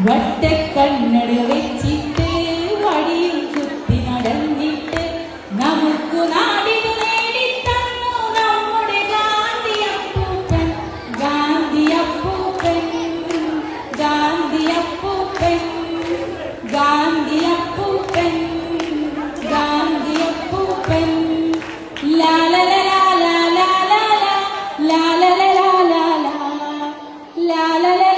വട്ടക്കണ്ണട വെച്ചിട്ട് വടിയും കുത്തി നടന്നിട്ട് നമുക്ക് നാടിനു നേടിത്തന്നു നമ്മുടെ ഗാന്ധിയപ്പൂപ്പൻ ഗാന്ധിയപ്പൂപ്പൻ ഗാന്ധിയപ്പൂപ്പൻ ഗാന്ധിയപ്പൂപ്പൻ ഗാന്ധിയപ്പൂപ്പൻ ലാലല ലാലല ലാലല ലാലല ലാലല